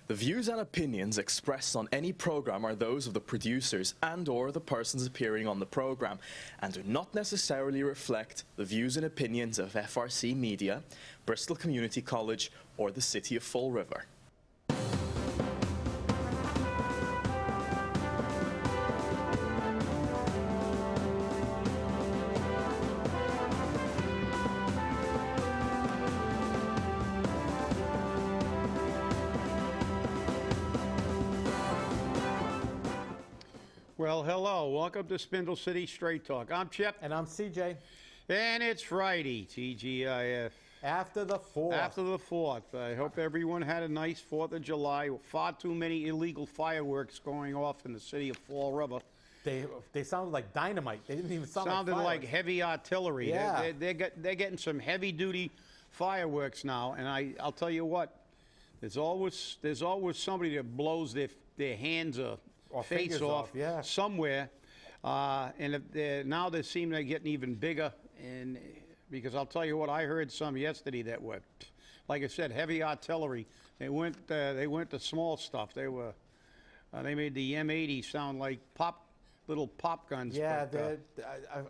The views and opinions expressed on any program are those of the producers and/or the persons appearing on the program and do not necessarily reflect the views and opinions of FRC Media, Bristol Community College, or the City of Fall River. Well, hello. Welcome to Spindle City Straight Talk. I'm Chip. And I'm CJ. And it's Friday, TGIF. After the 4th. After the 4th. I hope everyone had a nice 4th of July. Far too many illegal fireworks going off in the city of Fall River. They sounded like dynamite. They didn't even sound like heavy artillery. Yeah. They're getting some heavy-duty fireworks now. And I'll tell you what, there's always somebody that blows their hands or face off yeah. somewhere, and now they seem to be getting even bigger. And because I'll tell you what, I heard some yesterday that were, like I said, heavy artillery. They went to small stuff. They made the M80 sound like little pop guns. Yeah,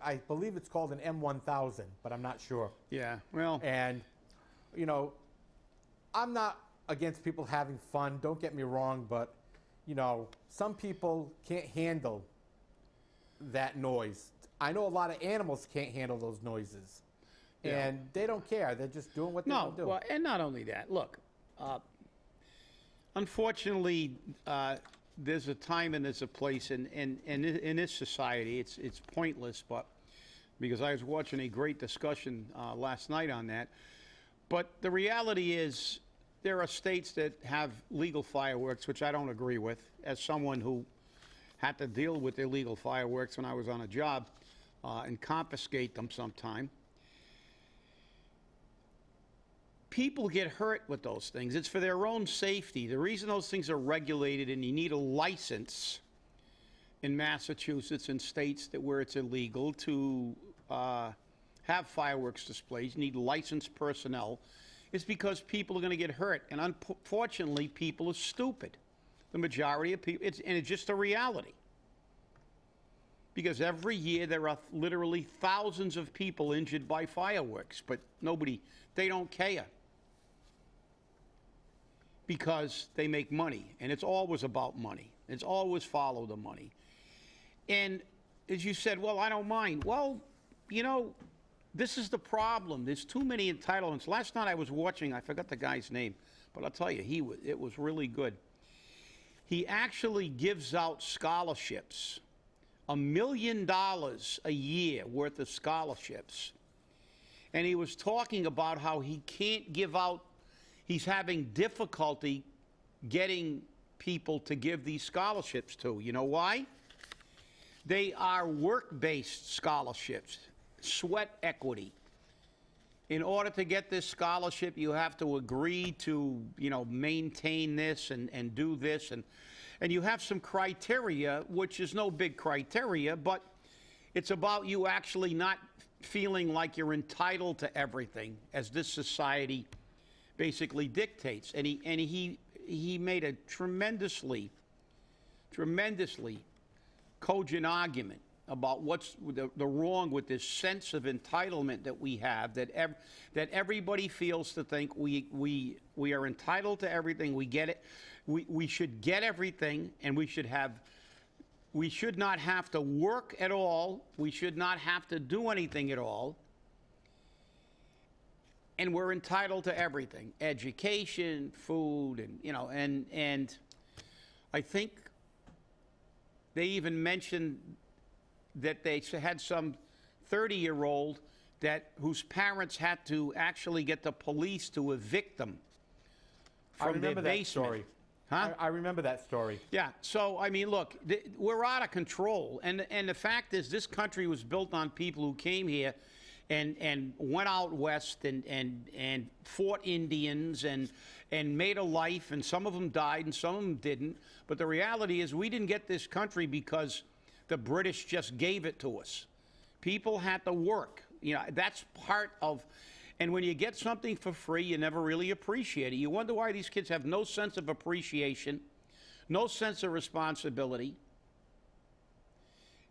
I believe it's called an M1000, but I'm not sure. Yeah, well, and you know, I'm not against people having fun. Don't get me wrong, but you know, some people can't handle that noise. I know a lot of animals can't handle those noises. Yeah. And they don't care. They're just doing what they want to do. Well, and not only that, look, unfortunately, there's a time and there's a place in this society. It's pointless, but because I was watching a great discussion last night on that. But the reality is, there are states that have legal fireworks, which I don't agree with, as someone who had to deal with illegal fireworks when I was on a job and confiscate them sometime. People get hurt with those things. It's for their own safety. The reason those things are regulated and you need a license in Massachusetts and states where it's illegal to have fireworks displays, you need licensed personnel. It's because people are going to get hurt. And unfortunately, people are stupid. The majority of people, and it's just a reality. Because every year there are literally thousands of people injured by fireworks, but they don't care. Because they make money, and it's always about money. It's always follow the money. And as you said, well, I don't mind. Well, you know, this is the problem. There's too many entitlements. Last night I was watching, I forgot the guy's name, but I'll tell you, it was really good. He actually gives out scholarships, $1 million a year worth of scholarships. And he was talking about how he can't give out, he's having difficulty getting people to give these scholarships to. You know why? They are work-based scholarships. Sweat equity. In order to get this scholarship, you have to agree to, you know, maintain this and do this, and you have some criteria, which is no big criteria, but it's about you actually not feeling like you're entitled to everything as this society basically dictates. And he made a tremendously cogent argument about what's the wrong with this sense of entitlement that we have, that everybody feels to think we are entitled to everything, we get it, we should get everything, and we should not have to work at all, we should not have to do anything at all, and we're entitled to everything, education, food, and you know, and I think they even mentioned that they had some 30-year-old whose parents had to actually get the police to evict them from their basement. That story. Huh? I remember that story. Yeah. So I mean, look, we're out of control, and the fact is, this country was built on people who came here and went out west and fought Indians and made a life, and some of them died and some of them didn't. But the reality is, we didn't get this country because the British just gave it to us. People had to work. You know, that's part of, And when you get something for free, you never really appreciate it. You wonder why these kids have no sense of appreciation, no sense of responsibility.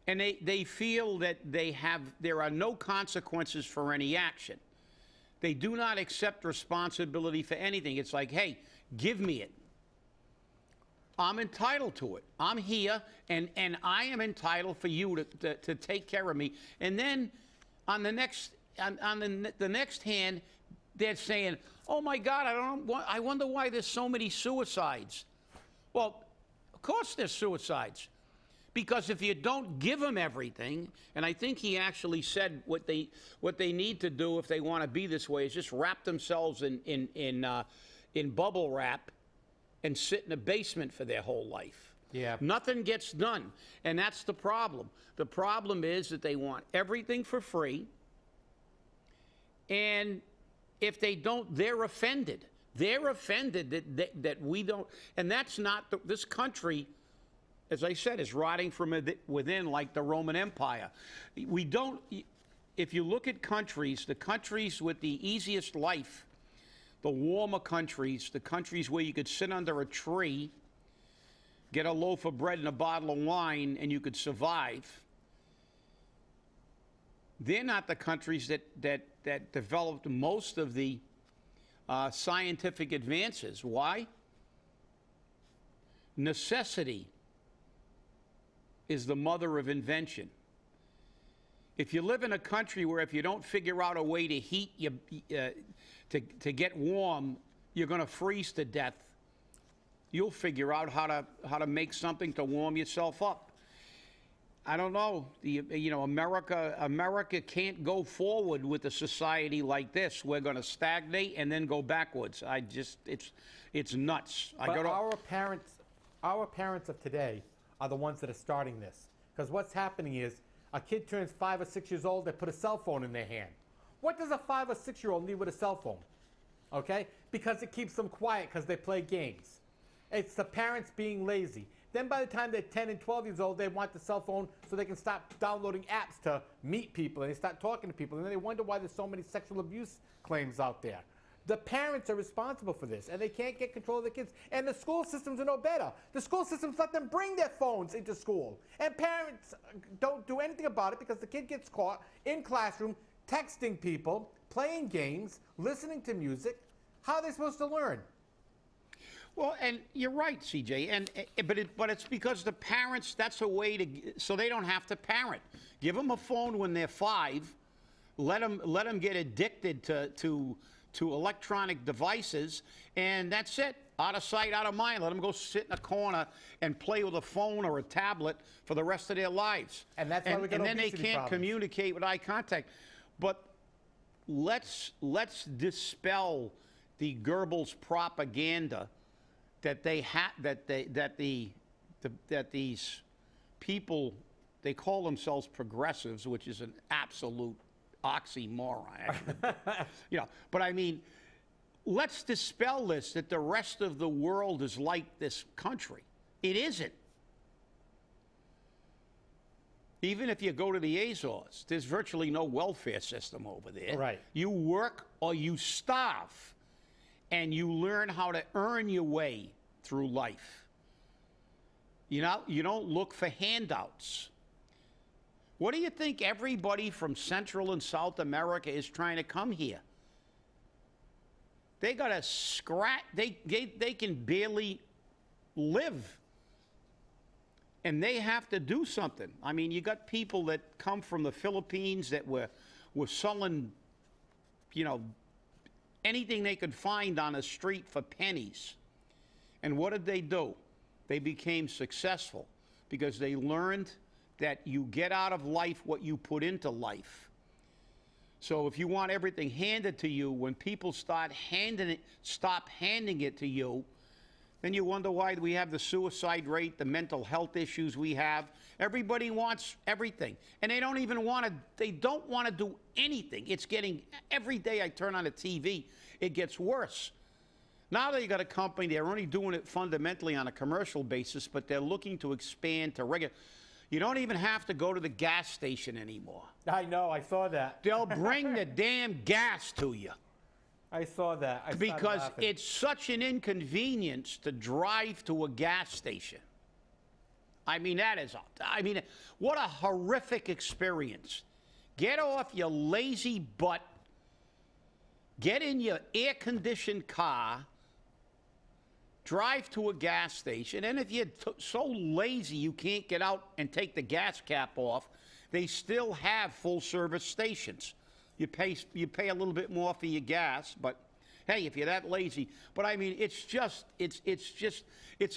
And they feel that there are no consequences for any action. They do not accept responsibility for anything. It's like, hey, give me it. I'm entitled to it. I'm here, and I am entitled for you to take care of me. And then on the next the next hand, they're saying, oh my God, I wonder why there's so many suicides. Well, of course there's suicides. Because if you don't give them everything, and I think he actually said what they need to do if they want to be this way is just wrap themselves in bubble wrap and sit in a basement for their whole life. Yeah. Nothing gets done, and that's the problem. The problem is that they want everything for free, and if they don't, they're offended. They're offended that we don't, and that's not this country. As I said, is rotting from within like the Roman Empire. We don't, if you look at countries, the countries with the easiest life, the warmer countries, the countries where you could sit under a tree, get a loaf of bread and a bottle of wine, and you could survive, they're not the countries that developed most of the scientific advances. Why? Necessity is the mother of invention. If you live in a country where if you don't figure out a way to heat to get warm, you're going to freeze to death, you'll figure out how to make something to warm yourself up. I don't know. America can't go forward with a society like this. We're going to stagnate and then go backwards. It's nuts. But our parents of today are the ones that are starting this. Because what's happening is a kid turns 5 or 6 years old, they put a cell phone in their hand. What does a 5 or 6-year-old need with a cell phone? Okay? Because it keeps them quiet because they play games. It's the parents being lazy. Then by the time they're 10 and 12 years old, they want the cell phone so they can start downloading apps to meet people, and they start talking to people, and then they wonder why there's so many sexual abuse claims out there. The parents are responsible for this, and they can't get control of the kids. And the school systems are no better. The school systems let them bring their phones into school. And parents don't do anything about it because the kid gets caught in classroom texting people, playing games, listening to music. How are they supposed to learn? Well, and you're right, CJ. But it's because the parents, that's a way so they don't have to parent. Give them a phone when they're 5. Let them get addicted to electronic devices, and that's it. Out of sight, out of mind. Let them go sit in a corner and play with a phone or a tablet for the rest of their lives. And that's why we get and then they obesity can't problems. communicate with eye contact. But let's dispel the Goebbels propaganda that these people, they call themselves progressives, which is an absolute oxymoron, actually. But I mean, let's dispel this that the rest of the world is like this country. It isn't. Even if you go to the Azores, there's virtually no welfare system over there. Right. You work or you starve, and you learn how to earn your way through life. You don't look for handouts. What do you think everybody from Central and South America is trying to come here? They got to scratch. They can barely live. And they have to do something. I mean, you got people that come from the Philippines that were selling, anything they could find on the street for pennies. And what did they do? They became successful because they learned that you get out of life what you put into life. So if you want everything handed to you, when people stop handing it to you, then you wonder why we have the suicide rate, the mental health issues we have. Everybody wants everything. And they don't want to do anything. It's getting, every day I turn on the TV, it gets worse. Now they got a company, they're only doing it fundamentally on a commercial basis, but they're looking to expand to regular. You don't even have to go to the gas station anymore. I know, I saw that. They'll bring the damn gas to you. I saw that. I started Because laughing. it's such an inconvenience to drive to a gas station. I mean, what a horrific experience. Get off your lazy butt, get in your air-conditioned car, drive to a gas station, and if you're so lazy you can't get out and take the gas cap off, they still have full-service stations. You pay a little bit more for your gas, but hey, if you're that lazy. But I mean, it's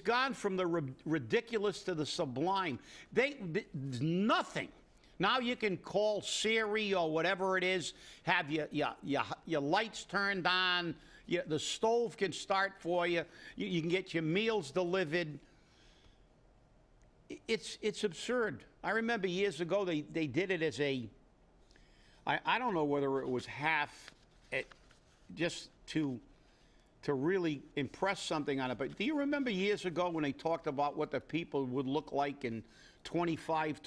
gone from the ridiculous to the sublime. There's nothing. Now you can call Siri or whatever it is, have your lights turned on, the stove can start for you, you can get your meals delivered. It's absurd. I remember years ago they did it as I don't know whether it was half, just to really impress something on it. But do you remember years ago when they talked about what the people would look like in 25,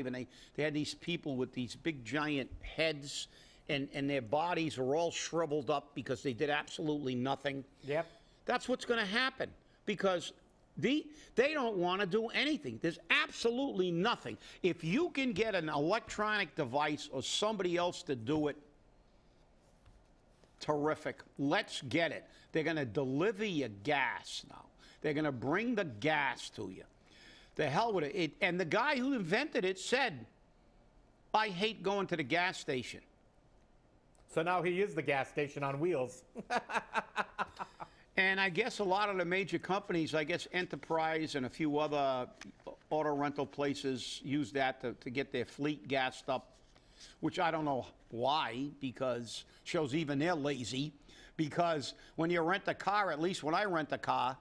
and they had these people with these big giant heads and their bodies are all shriveled up because they did absolutely nothing? Yep. That's what's going to happen because they don't want to do anything. There's absolutely nothing. If you can get an electronic device or somebody else to do it, terrific. Let's get it. They're going to deliver you gas now. They're going to bring the gas to you. The hell with it. And the guy who invented it said, I hate going to the gas station. So now he is the gas station on wheels. And I guess a lot of the major companies, I guess Enterprise and a few other auto rental places use that to get their fleet gassed up, which I don't know why, because shows even they're lazy. Because when you rent a car, at least when I rent a car,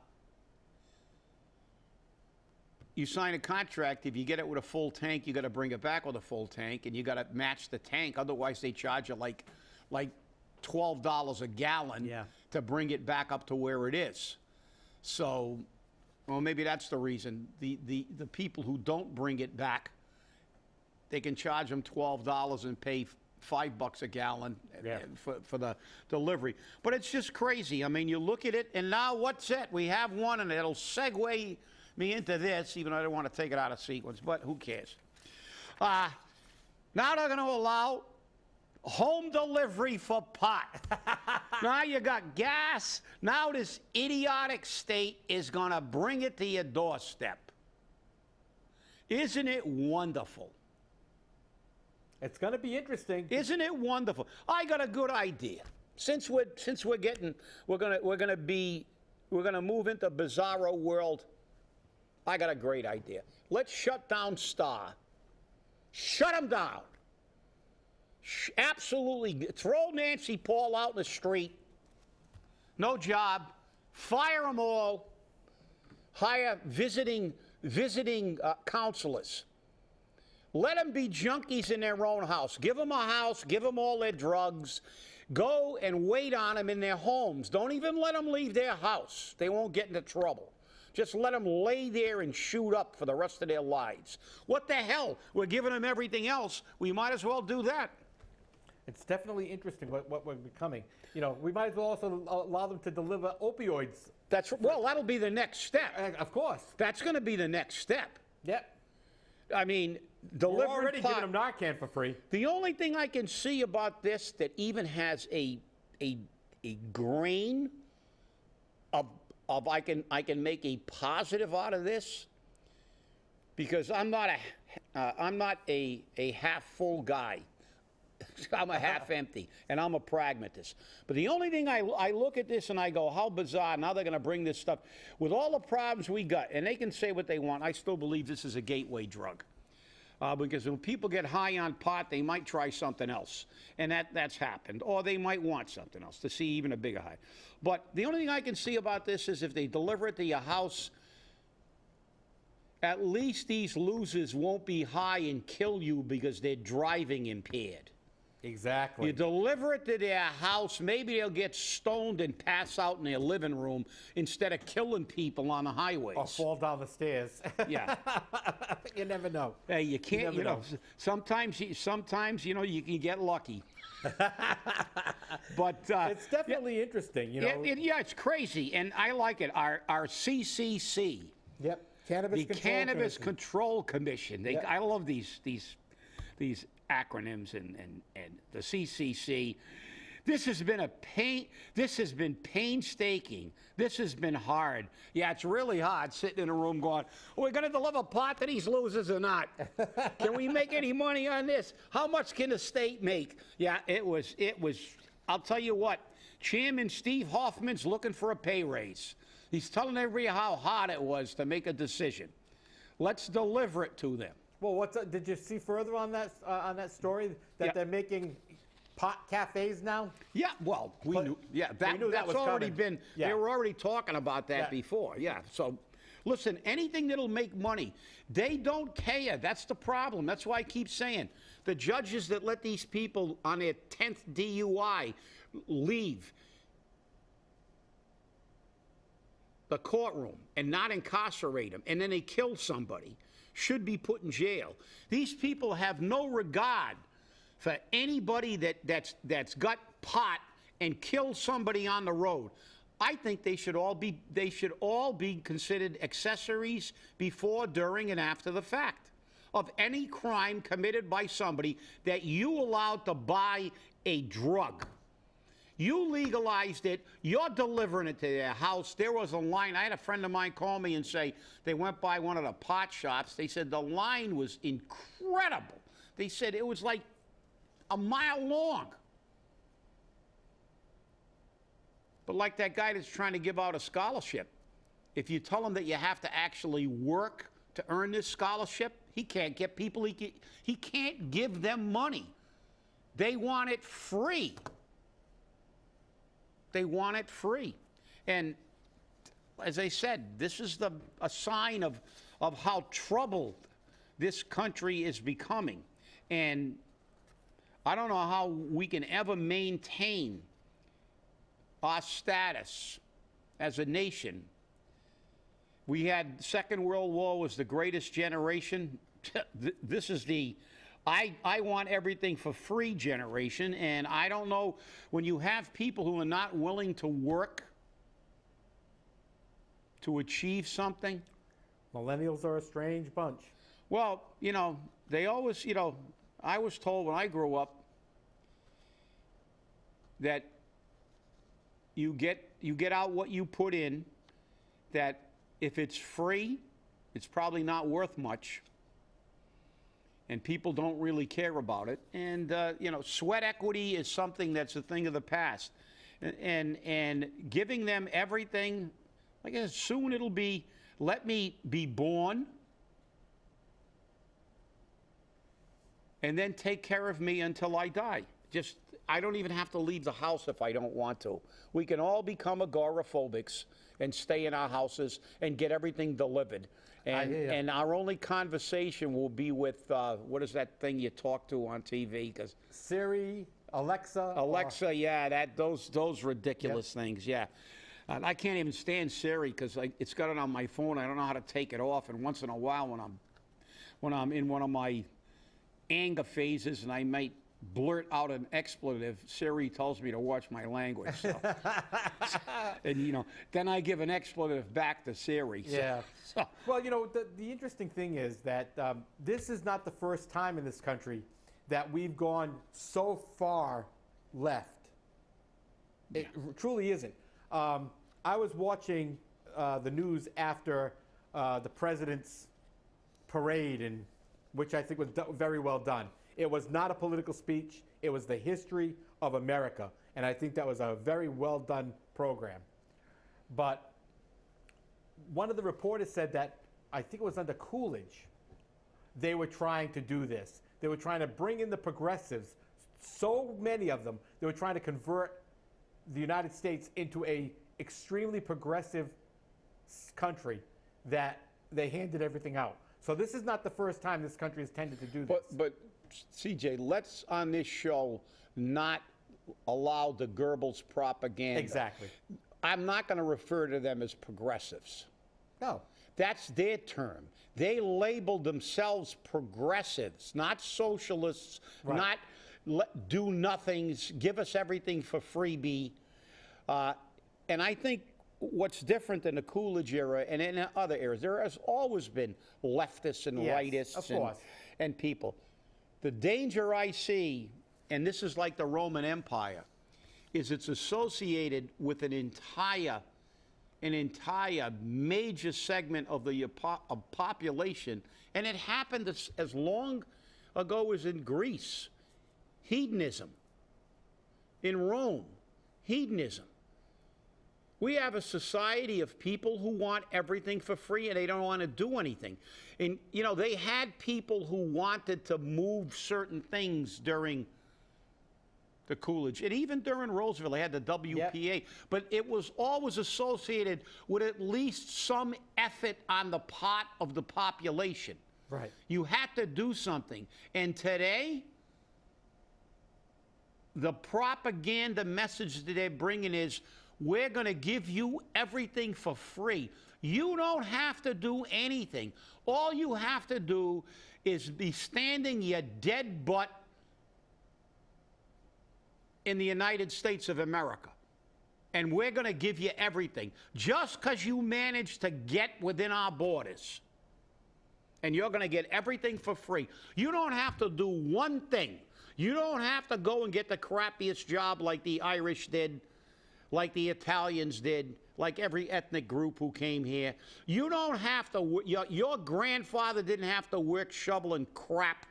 you sign a contract. If you get it with a full tank, you got to bring it back with a full tank, and you got to match the tank. Otherwise, they charge you like $12 a gallon to bring it back up to where it is. So, well, maybe that's the reason. The people who don't bring it back, they can charge them $12 and pay $5 a gallon for the delivery. But it's just crazy. I mean, you look at it, and now what's it? We have one, and it'll segue me into this, even though I don't want to take it out of sequence, but who cares? Now they're going to allow home delivery for pot. Now you got gas. Now this idiotic state is going to bring it to your doorstep. Isn't it wonderful? It's going to be interesting. Isn't it wonderful? I got a good idea. Since we're gonna move into bizarro world. I got a great idea. Let's shut down Star. Shut them down. Absolutely. Throw Nancy Paul out in the street. No job. Fire them all. Hire visiting counselors. Let them be junkies in their own house. Give them a house. Give them all their drugs. Go and wait on them in their homes. Don't even let them leave their house. They won't get into trouble. Just let them lay there and shoot up for the rest of their lives. What the hell? We're giving them everything else. We might as well do that. It's definitely interesting what we're becoming. You know, we might as well also allow them to deliver opioids. Well, that'll be the next step. Of course. That's going to be the next step. Yep. I mean, We're delivering already pot. giving them Narcan for free. The only thing I can see about this that even has a grain of I can make a positive out of this, because I'm not a half full guy. I'm a half empty, and I'm a pragmatist. But the only thing I look at this and I go, how bizarre, now they're going to bring this stuff. With all the problems we got, and they can say what they want, I still believe this is a gateway drug. Because when people get high on pot, they might try something else. And that's happened. Or they might want something else to see even a bigger high. But the only thing I can see about this is if they deliver it to your house, at least these losers won't be high and kill you because they're driving impaired. Exactly. You deliver it to their house, maybe they'll get stoned and pass out in their living room instead of killing people on the highways. Or fall down the stairs. Yeah. You never know. Hey, you can't, never know. sometimes, you can get lucky. But It's definitely interesting, yeah, it's crazy, and I like it. Our CCC, Yep. Cannabis the Control Cannabis Commission. Control Commission. Yep. I love these acronyms and the CCC. This has been a pain. This has been painstaking. This has been hard. Yeah, it's really hard sitting in a room going, "Are we going to deliver pot to these losers or not? Can we make any money on this? How much can the state make?" Yeah, it was. I'll tell you what. Chairman Steve Hoffman's looking for a pay raise. He's telling everybody how hard it was to make a decision. Let's deliver it to them. Well, did you see further on that story that Yeah. they're making pot cafes now? Yeah, well, we But knew. Yeah, we knew that that's was already coming. been. Yeah. They were already talking about that Yeah. before. Yeah. So, listen, anything that'll make money, they don't care. That's the problem. That's why I keep saying the judges that let these people on their 10th DUI leave the courtroom and not incarcerate them, and then they kill somebody, should be put in jail. These people have no regard for anybody that's got pot and killed somebody on the road. I think they should all be considered accessories before, during, and after the fact of any crime committed by somebody that you allowed to buy a drug. You legalized it. You're delivering it to their house. There was a line. I had a friend of mine call me and say they went by one of the pot shops. They said the line was incredible. They said it was like a mile long. But like that guy that's trying to give out a scholarship, if you tell him that you have to actually work to earn this scholarship, he can't get people. He can't give them money. They want it free. They want it free. And as I said, this is a sign of how troubled this country is becoming. And I don't know how we can ever maintain our status as a nation. We had Second World War was the greatest generation. This is the I want everything for free generation, and I don't know, when you have people who are not willing to work to achieve something. Millennials are a strange bunch. Well, they always, I was told when I grew up that you get out what you put in, that if it's free, it's probably not worth much. And people don't really care about it. And, sweat equity is something that's a thing of the past. And giving them everything, I guess soon it'll be, let me be born and then take care of me until I die. I don't even have to leave the house if I don't want to. We can all become agoraphobics and stay in our houses and get everything delivered. And our only conversation will be with, what is that thing you talk to on TV? 'Cause Siri, Alexa. Alexa, yeah, those ridiculous things, yeah. I can't even stand Siri because it's got it on my phone. I don't know how to take it off. And once in a while, when I'm in one of my anger phases and I might blurt out an expletive, Siri tells me to watch my language. So. And then I give an expletive back to Siri. Yeah. So. Well, the interesting thing is that this is not the first time in this country that we've gone so far left. It truly isn't. I was watching the news after the president's parade, which I think was very well done. It was not a political speech. It was the history of America. And I think that was a very well done program. But one of the reporters said that, I think it was under Coolidge, they were trying to do this. They were trying to bring in the progressives, so many of them. They were trying to convert the United States into a extremely progressive country that they handed everything out. So this is not the first time this country has tended to do this. But CJ, let's on this show not allow the Goebbels propaganda. Exactly. I'm not going to refer to them as progressives. No. That's their term. They labeled themselves progressives, not socialists, Right. not do nothings, give us everything for freebie. And I think what's different in the Coolidge era and in other eras, there has always been leftists and Yes, rightists of course. and people. The danger I see, and this is like the Roman Empire, is it's associated with an entire major segment of the population, and it happened as long ago as in Greece. Hedonism. In Rome, hedonism. We have a society of people who want everything for free and they don't want to do anything. And, you know, they had people who wanted to move certain things during the Coolidge, and even during Roosevelt, they had the WPA, but it was always associated with at least some effort on the part of the population. Right. You had to do something. And today, the propaganda message that they're bringing is, we're going to give you everything for free. You don't have to do anything. All you have to do is be standing your dead butt in the United States of America. And we're going to give you everything. Just because you managed to get within our borders. And you're going to get everything for free. You don't have to do one thing. You don't have to go and get the crappiest job like the Irish did, like the Italians did, like every ethnic group who came here. You don't have to, your grandfather didn't have to work shoveling crap.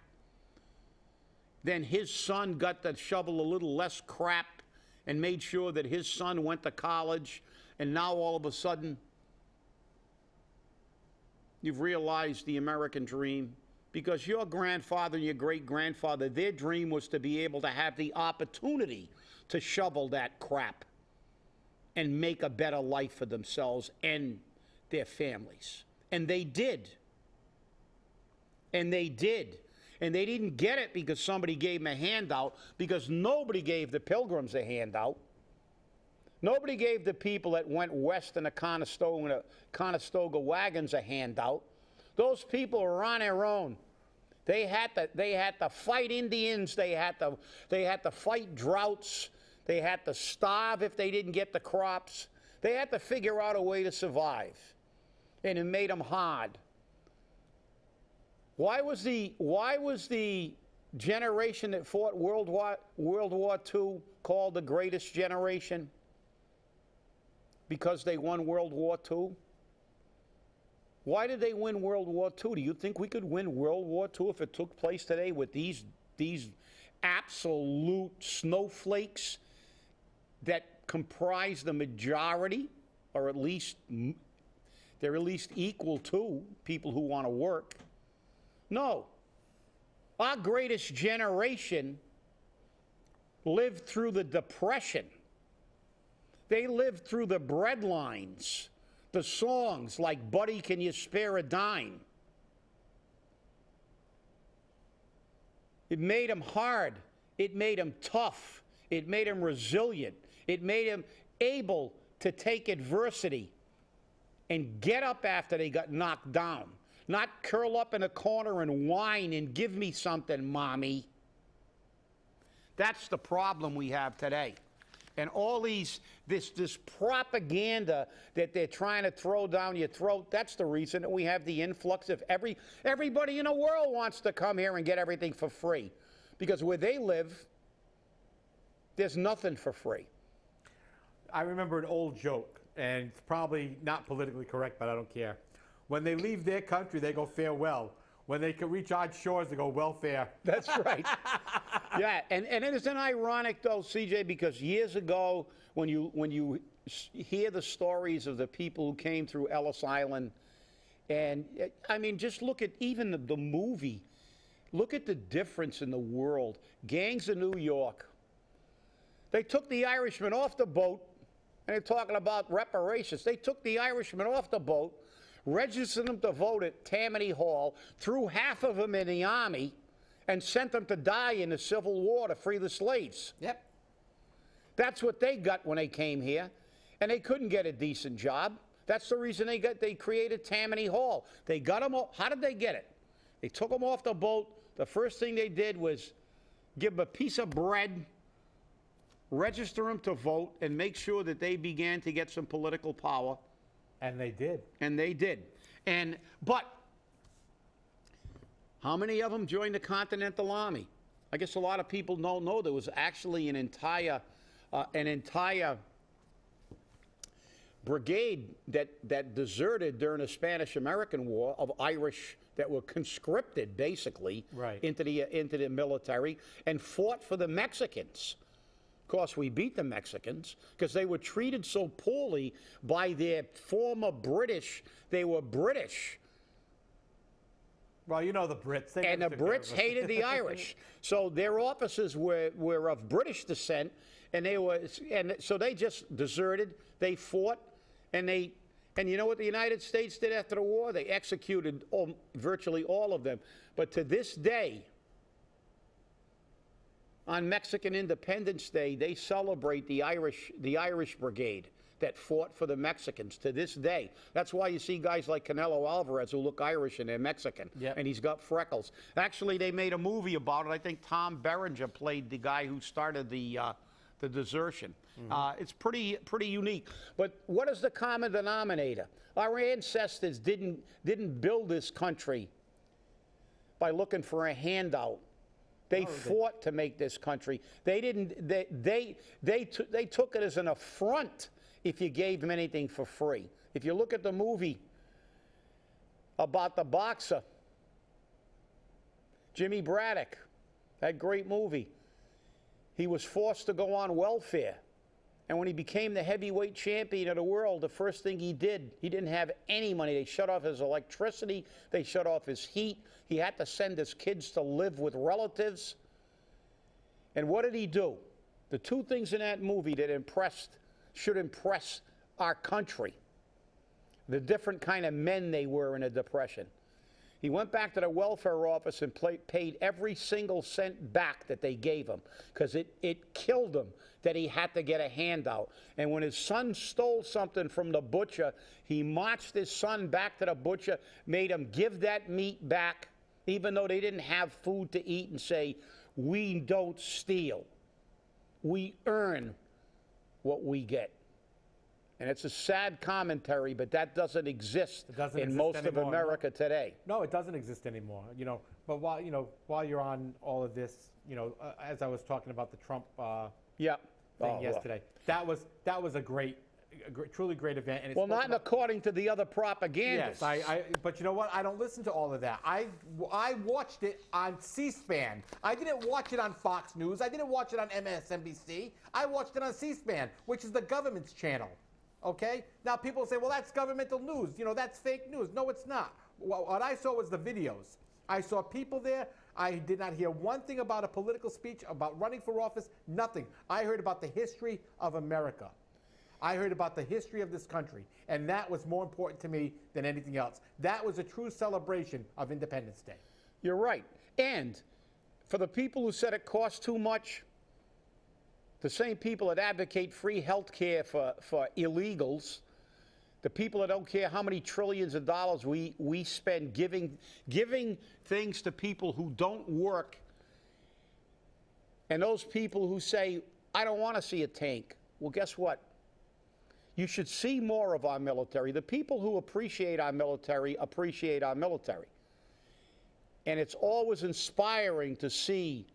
Then his son got to shovel a little less crap and made sure that his son went to college. And now all of a sudden, you've realized the American dream. Because your grandfather and your great-grandfather, their dream was to be able to have the opportunity to shovel that crap and make a better life for themselves and their families. And they did. And they did. And they didn't get it because somebody gave them a handout, because nobody gave the Pilgrims a handout. Nobody gave the people that went west in the Conestoga wagons a handout. Those people were on their own. They had to fight Indians. They had to fight droughts. They had to starve if they didn't get the crops. They had to figure out a way to survive, and it made them hard. Why was the generation that fought World War II called the greatest generation? Because they won World War II? Why did they win World War II? Do you think we could win World War II if it took place today with these absolute snowflakes that comprise the majority, or at least they're at least equal to people who want to work? No. Our greatest generation lived through the Depression. They lived through the breadlines, the songs like Buddy, Can You Spare a Dime? It made them hard. It made them tough. It made them resilient. It made them able to take adversity and get up after they got knocked down. Not curl up in a corner and whine and give me something, Mommy. That's the problem we have today. And all this propaganda that they're trying to throw down your throat, that's the reason that we have the influx of everybody in the world wants to come here and get everything for free. Because where they live, there's nothing for free. I remember an old joke, and it's probably not politically correct, but I don't care. When they leave their country, they go farewell. When they can reach our shores, they go welfare. That's right. Yeah, and it isn't ironic, though, CJ, because years ago, when you hear the stories of the people who came through Ellis Island, and, I mean, just look at even the movie. Look at the difference in the world. Gangs of New York. They took the Irishmen off the boat, and they're talking about reparations. They took the Irishmen off the boat, registered them to vote at Tammany Hall, threw half of them in the Army, and sent them to die in the Civil War to free the slaves. Yep. That's what they got when they came here, and they couldn't get a decent job. That's the reason they created Tammany Hall. They got them all. How did they get it? They took them off the boat. The first thing they did was give them a piece of bread, register them to vote, and make sure that they began to get some political power. And they did. And they did. But how many of them joined the Continental Army? I guess a lot of people don't know there was actually an entire brigade that deserted during the Spanish-American War of Irish that were conscripted, basically, right, into the military and fought for the Mexicans. Of course, we beat the Mexicans because they were treated so poorly by their former British. They were British. Well, you know the Brits. And the Brits hated the Irish. So their officers were of British descent, and so they just deserted. They fought, and you know what the United States did after the war? They executed virtually all of them. But to this day, on Mexican Independence Day, they celebrate the Irish Brigade that fought for the Mexicans to this day. That's why you see guys like Canelo Alvarez who look Irish and they're Mexican, yep, and he's got freckles. Actually, they made a movie about it. I think Tom Berenger played the guy who started the desertion. Mm-hmm. It's pretty unique. But what is the common denominator? Our ancestors didn't build this country by looking for a handout. They fought to make this country. They didn't. They took it as an affront if you gave them anything for free. If you look at the movie about the boxer, Jimmy Braddock, that great movie, he was forced to go on welfare. And when he became the heavyweight champion of the world, the first thing he did, he didn't have any money. They shut off his electricity. They shut off his heat. He had to send his kids to live with relatives. And what did he do? The two things in that movie that should impress our country, the different kind of men they were in a depression. He went back to the welfare office and paid every single cent back that they gave him because it killed him that he had to get a handout. And when his son stole something from the butcher, he marched his son back to the butcher, made him give that meat back, even though they didn't have food to eat, and say, "We don't steal. We earn what we get." And it's a sad commentary, but that doesn't exist in most of America today. No, it doesn't exist anymore. But while you're on all of this, as I was talking about the Trump thing yesterday, that was a truly great event. And not according to the other propagandists. Yes, but you know what? I don't listen to all of that. I watched it on C-SPAN. I didn't watch it on Fox News. I didn't watch it on MSNBC. I watched it on C-SPAN, which is the government's channel. Okay? Now people say, well, that's governmental news. That's fake news. No, it's not. What I saw was the videos. I saw people there. I did not hear one thing about a political speech, about running for office, nothing. I heard about the history of America. I heard about the history of this country, and that was more important to me than anything else. That was a true celebration of Independence Day. You're right. And for the people who said it cost too much, the same people that advocate free health care for illegals, the people that don't care how many trillions of dollars we spend giving things to people who don't work, and those people who say, I don't want to see a tank. Well, guess what? You should see more of our military. The people who appreciate our military appreciate our military. And it's always inspiring to see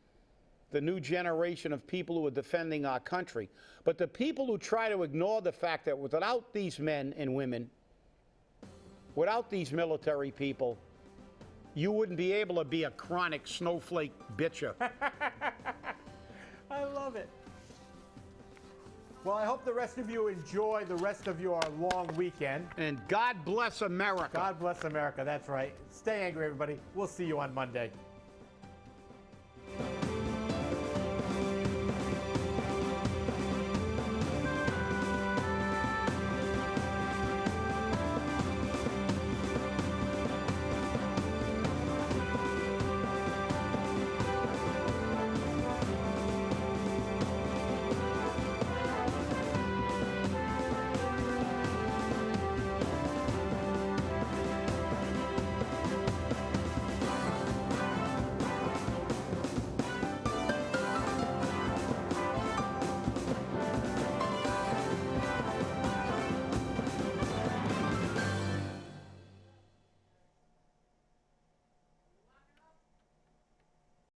the new generation of people who are defending our country. But the people who try to ignore the fact that without these men and women, without these military people, you wouldn't be able to be a chronic snowflake bitcher. I love it. Well, I hope the rest of you enjoy the rest of your long weekend. And God bless America. God bless America, that's right. Stay angry, everybody. We'll see you on Monday.